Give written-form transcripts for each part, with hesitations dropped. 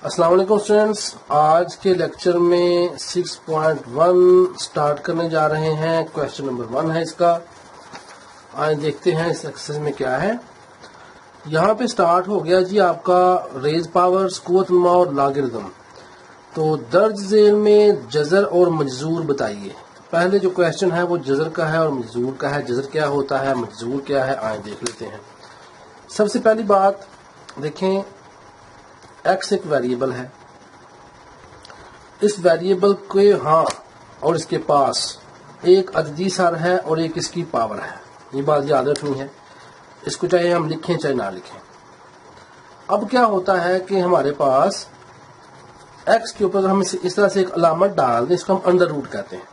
अस्सलाम वालेकुम स्टूडेंट्स, आज के लेक्चर में 6.1 स्टार्ट करने जा रहे हैं। क्वेश्चन नंबर 1 है इसका। आज देखते हैं इस एक्सरसाइज में क्या है। यहाँ पे स्टार्ट हो गया जी आपका रेज पावर्स, कुव्वत नुमा और लॉगरिदम। तो दर्ज झेल में जजर और मजजूर बताइए। पहले जो क्वेश्चन है वो जजर का है और मजजूर का है। जजर क्या होता है, मजजूर क्या है, आए देख लेते हैं। सबसे पहली बात देखें, x एक वेरिएबल है। इस वेरिएबल के और इसके पास एक अददी सर है और एक इसकी पावर है। ये बात याद रखनी है, इसको चाहे हम लिखें चाहे ना लिखें। अब क्या होता है कि हमारे पास x के ऊपर हम इस तरह से एक अलामत डाल दें, इसको हम अंडर रूट कहते हैं।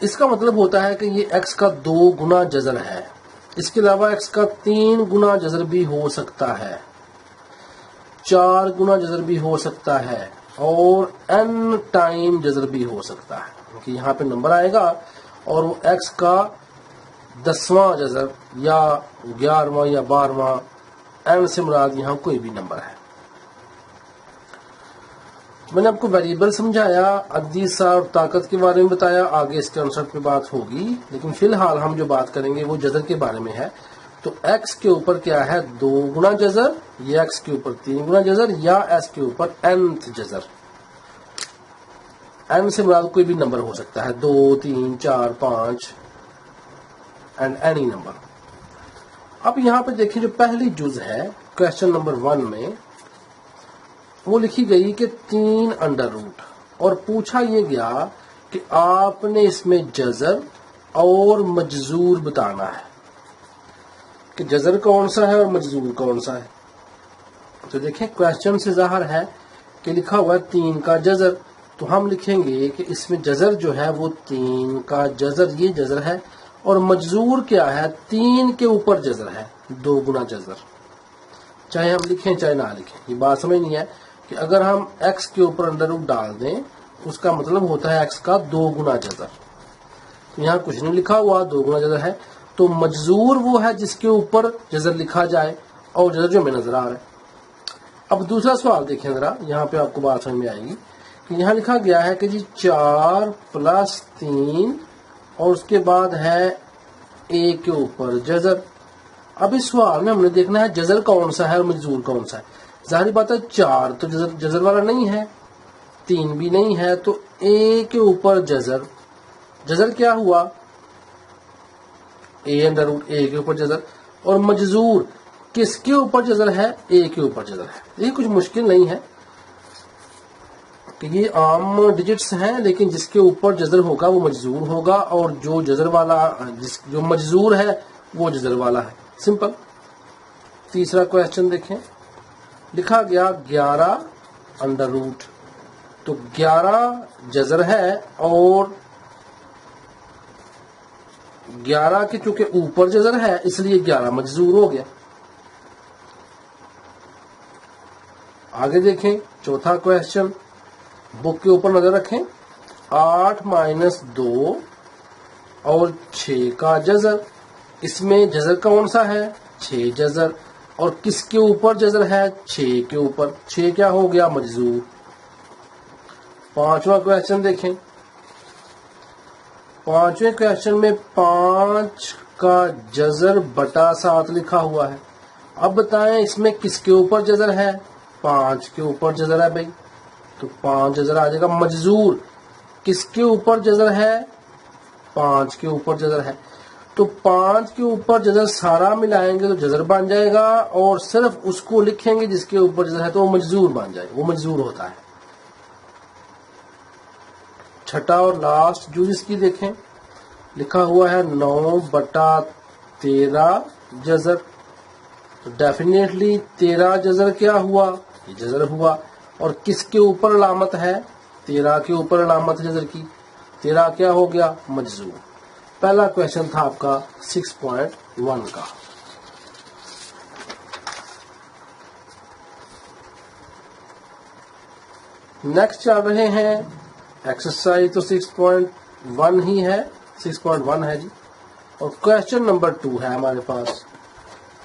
इसका मतलब होता है कि ये x का 2 गुना जजर है। इसके अलावा x का 3 गुना जजर भी हो सकता है, 4 गुना जजर भी हो सकता है और n टाइम जजर भी हो सकता है। क्योंकि यहाँ पे नंबर आएगा और वो x का 10वां जजर या 11वां या 12वां, n से मुराद यहाँ कोई भी नंबर है। मैंने आपको वेरिएबल समझाया, अददी सा और ताकत के बारे में बताया, आगे इसके कॉन्सेप्ट पे बात होगी। लेकिन फिलहाल हम जो बात करेंगे वो जजर के बारे में है। तो x के ऊपर क्या है, 2 गुना जजर, या x के ऊपर 3 गुना जजर, या s के ऊपर nth जजर। n से मुराद कोई भी नंबर हो सकता है, 2, 3, 4, 5 एंड एनी नंबर। अब यहाँ पे देखिए, जो पहली जुज है क्वेश्चन नंबर 1 में, वो लिखी गई कि 3 अंडर रूट, और पूछा ये गया कि आपने इसमें जजर और मजजूर बताना है कि जजर कौन सा है और मजजूर कौन सा है। तो देखें, क्वेश्चन से जाहिर है कि लिखा हुआ है 3 का जजर, तो हम लिखेंगे कि इसमें जजर जो है वो 3 का जजर, ये जजर है। और मजजूर क्या है, 3 के ऊपर जजर है, 2 गुना जजर। चाहे हम लिखें चाहे ना लिखें, ये बात समझनी है कि अगर हम x के ऊपर अंडर रूट डाल दें, उसका मतलब होता है x का 2 गुना जजर। तो यहाँ कुछ नहीं लिखा हुआ, 2 गुना जजर है। तो मजजूर वो है जिसके ऊपर जजर लिखा जाए, और जजर जो हमें नजर आ रहा है। अब दूसरा सवाल देखें जरा, यहाँ पे आपको बात समझ में आएगी कि यहाँ लिखा गया है कि जी 4 + 3 और उसके बाद है a के ऊपर जजर। अब इस सवाल में हमने देखना है जजर कौन सा है और मजजूर कौन सा है। जाहिर बात है 4 तो जजर वाला नहीं है, 3 भी नहीं है, तो a के ऊपर जजर। जजर क्या हुआ, a अंडर रूट a के ऊपर जजर। और मजजूर किसके ऊपर जजर है, a के ऊपर जजर है। ये कुछ मुश्किल नहीं है कि ये आम डिजिट्स हैं, लेकिन जिसके ऊपर जजर होगा वो मजजूर होगा, और जो जजर वाला जो मजजूर है वो जजर वाला है। सिंपल। तीसरा क्वेश्चन देखें, लिखा गया 11 अंडर रूट। तो 11 जजर है और 11 के चूंकि ऊपर जजर है इसलिए 11 मजजूर हो गया। आगे देखें, चौथा क्वेश्चन, बुक के ऊपर नजर रखें। 8 - 2 और 6 का जजर। इसमें जजर कौन सा है, 6 जजर। और किसके ऊपर जजर है, 6 के ऊपर। 6 क्या हो गया, मजजूर। पांचवा क्वेश्चन देखें। पांचवें क्वेश्चन में 5 का जजर बटा 7 लिखा हुआ है। अब बताएं इसमें किसके ऊपर जजर है, 5 के ऊपर जजर है भाई, तो 5 जजर आ जाएगा। मजजूर किसके ऊपर जजर है, 5 के ऊपर जजर है, तो 5 के ऊपर जजर सारा मिलाएंगे तो जजर बन जाएगा, और सिर्फ उसको लिखेंगे जिसके ऊपर जजर है तो वो मजजूर बन जाएगा, वो मजजूर होता है। छठा और लास्ट जो इसकी देखें, लिखा हुआ है 9/13 जजर। तो डेफिनेटली 13 जजर क्या हुआ, ये जजर हुआ। और किसके ऊपर अलामत है, 13 के ऊपर अलामत जजर की। 13 क्या हो गया, मजजूर। पहला क्वेश्चन था आपका 6.1 का। नेक्स्ट चल रहे हैं एक्सरसाइज, तो 6.1 ही है, 6.1 है जी। और क्वेश्चन नंबर 2 है हमारे पास।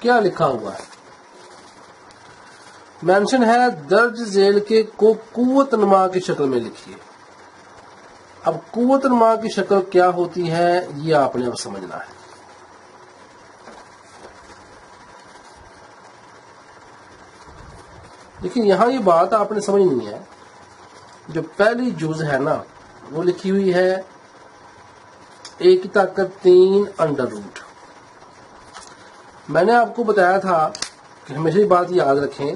क्या लिखा हुआ है, मेंशन है दर्ज झेल के को कुव्वत नुमा की शक्ल में लिखिए। अब कुव्वत नुमा की शक्ल क्या होती है ये आपने अब समझना है। देखिए यहां ये बात आपने समझनी है, जो पहली जुज है ना वो लिखी हुई है ए की ताकत 3 अंडर रूट। मैंने आपको बताया था कि हमेशा ये बात याद रखें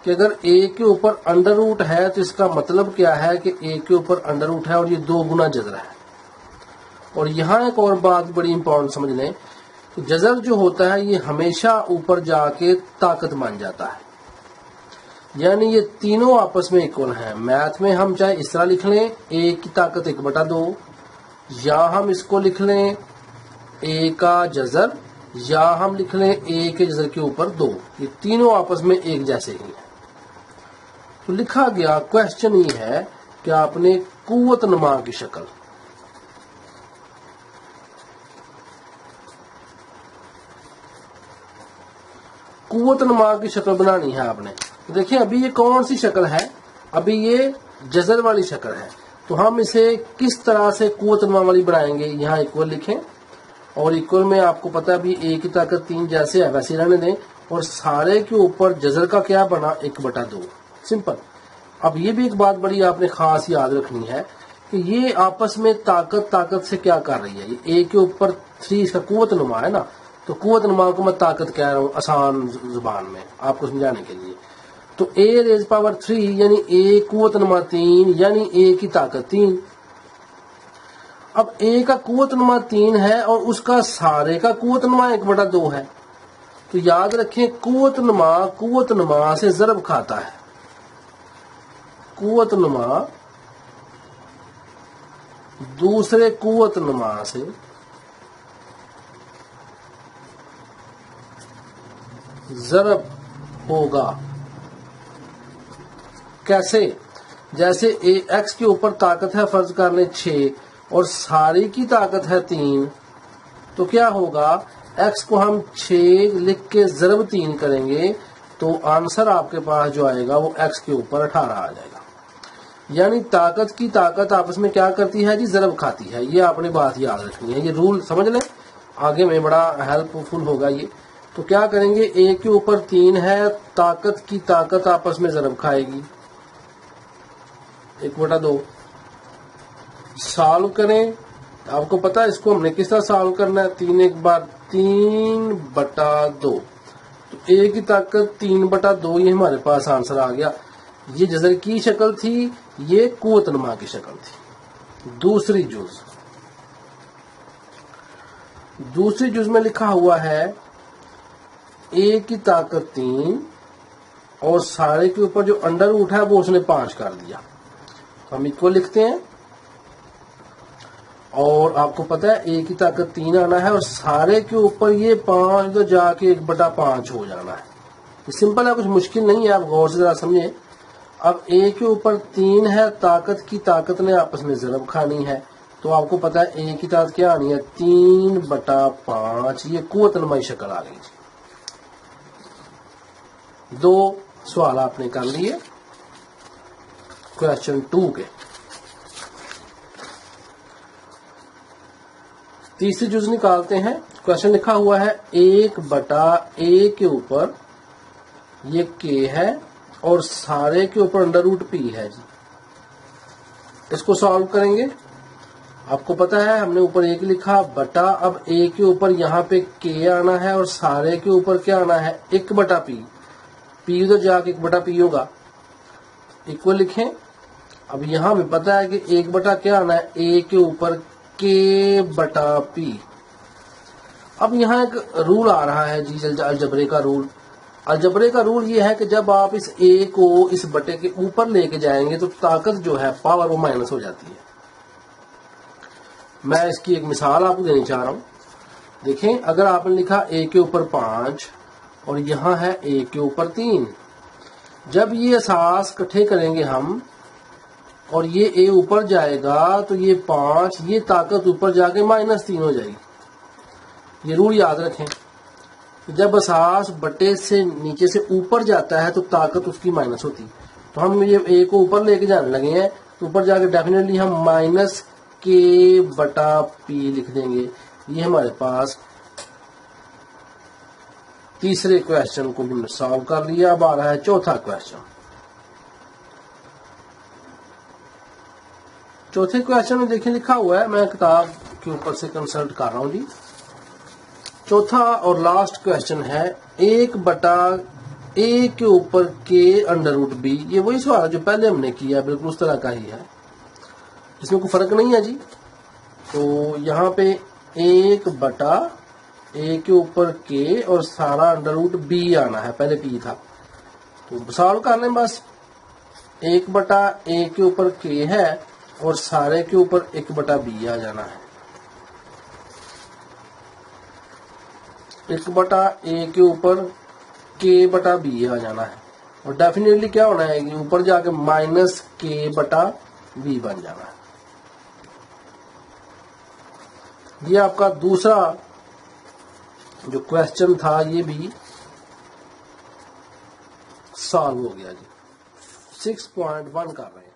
कि अगर ए के ऊपर अंडर रूट है तो इसका मतलब क्या है कि ए के ऊपर अंडर रूट है और ये 2 गुना जजर है। और यहां एक और बात बड़ी इंपॉर्टेंट समझ लें, जजर जो होता है ये हमेशा ऊपर जाके ताकत मान जाता है, यानी ये तीनों आपस में इक्वल हैं। मैथ में हम चाहे इस तरह लिख लें ए की ताकत 1/2, या हम इसको लिख लें ए का जजर, या हम लिख लें ए के जजर के ऊपर 2, ये तीनों आपस में एक जैसे ही हैं। तो लिखा गया क्वेश्चन ये है कि आपने कुव्वत नुमा की शक्ल, कुव्वत नुमा की शक्ल बनानी है आपने। तो देखिए अभी ये कौन सी शक्ल है, अभी ये जजर वाली शक्ल है, तो हम इसे किस तरह से कुव्वत नुमा वाली बनाएंगे। यहाँ इक्वल लिखें और इक्वल में आपको पता है अभी ए की ताकत 3 जैसे है वैसे रहने दें, और सारे के ऊपर जजर का क्या बना 1/2, सिंपल। अब ये भी एक बात बड़ी आपने खास याद रखनी है कि ये आपस में ताकत से क्या कर रही है। ये ए के ऊपर 3 इसका कुव्वत नुमा है ना, तो कुव्वत नुमा को मैं ताकत कह रहा हूँ आसान जुबान में आपको समझाने के लिए। तो ए रेज पावर 3 यानी ए कुव्वत नुमा 3 यानी ए की ताकत 3। अब ए का कुव्वत नुमा 3 है और उसका सारे का कुव्वत नुमा 1/2 है, तो याद रखें कुव्वत नुमा से ज़रब खाता है। कुव्वत नुमा दूसरे कुव्वत नुमा से ज़रब होगा। कैसे? जैसे ए एक्स के ऊपर ताकत है फर्ज कर लें 6 और सारी की ताकत है 3, तो क्या होगा एक्स को हम 6 लिख के ज़रब 3 करेंगे तो आंसर आपके पास जो आएगा वो एक्स के ऊपर 18 आ जाएगा। यानी ताकत की ताकत आपस में क्या करती है जी, ज़रब खाती है। ये आपने बात याद रखनी है, ये रूल समझ लें, आगे में बड़ा हेल्पफुल होगा ये। तो क्या करेंगे, ए के ऊपर 3 है, ताकत की ताकत आपस में ज़रब खाएगी 1/2। सॉल्व करें, आपको पता है इसको हमने किस तरह सॉल्व करना है, 3 एक बार 3/2, तो ए की ताकत 3/2, ये हमारे पास आंसर आ गया। ये जजर की शक्ल थी, ये कुव्वत नुमा की शक्ल थी। दूसरी जुज में लिखा हुआ है ए की ताकत 3 और सारे के ऊपर जो अंडर रूट है वो उसने 5 कर दिया, तो हम इक्वल लिखते हैं। और आपको पता है ए की ताकत 3 आना है और सारे के ऊपर ये 5 तो जाके 1/5 हो जाना है। ये सिंपल है, कुछ मुश्किल नहीं है, आप गौर से जरा समझे। अब ए के ऊपर 3 है, ताकत की ताकत ने आपस में ज़रब खानी है, तो आपको पता है ए की ताकत क्या आनी है 3/5। ये कुव्वत नुमाई शक्ल आ गई। 2 सवाल आपने कर लिए क्वेश्चन 2 के। तीसरी जुज निकालते हैं। क्वेश्चन लिखा हुआ है 1/a के ऊपर ये k है और सारे के ऊपर अंडर रूट p है जी। इसको सॉल्व करेंगे, आपको पता है हमने ऊपर 1 लिखा बटा, अब a के ऊपर यहाँ पे k आना है और सारे के ऊपर क्या आना है 1/p, p उधर जाके 1/p होगा, इक्वल लिखें। अब यहाँ भी पता है कि 1 क्या आना है a के ऊपर k/p। अब यहाँ एक रूल आ रहा है जी, अलजबरे का रूल। अलजबरे का रूल ये है कि जब आप इस a को इस बटे के ऊपर लेके जाएंगे तो ताकत जो है पावर वो माइनस हो जाती है। मैं इसकी एक मिसाल आपको देनी चाह रहा हूं। देखें, अगर आपने लिखा a के ऊपर 5 और यहाँ है a के ऊपर 3, जब ये असास इकट्ठे करेंगे हम और ये a ऊपर जाएगा तो ये 5, ये ताकत ऊपर जाके -3 हो जाएगी। ये रूल याद रखें। جب اساس بٹے سے نیچے سے اوپر جاتا ہے تو طاقت اس کی مائنس ہوتی. تو ہم یہ اے کو اوپر لے کے جانے لگے ہیں تو اوپر جا کے ڈیفینیٹلی ہم مائنس کے بٹا پی لکھ دیں گے. یہ ہمارے پاس تیسرے کویشچن کو بھی ہم نے سالو کر لیا. اب آ رہا ہے چوتھا کویشچن. چوتھے کویشچن میں دیکھیں لکھا ہوا ہے, میں کتاب کے اوپر سے کنسلٹ کر رہا ہوں جی. چوتھا اور لاسٹ کویشچن ہے 1/a کے اوپر کے انڈر روٹ b. یہ وہی سوال ہے جو پہلے ہم نے کیا, بالکل اس طرح کا ہی ہے, اس میں کوئی فرق نہیں ہے جی. تو یہاں پہ 1/a کے اوپر k اور سارا انڈر روٹ b آنا ہے, پہلے p تھا. تو سالو کر لیں بس. 1/a کے اوپر k ہے اور سارے کے اوپر 1/b آ جانا ہے. 1/a کے اوپر k/b آ جانا ہے اور ڈیفینیٹلی کیا ہونا ہے کہ اوپر جا کے مائنس k/b بن جانا ہے. یہ آپ کا دوسرا جو کویشچن تھا یہ بھی سالو ہو گیا جی. 6.1 کر رہے ہیں.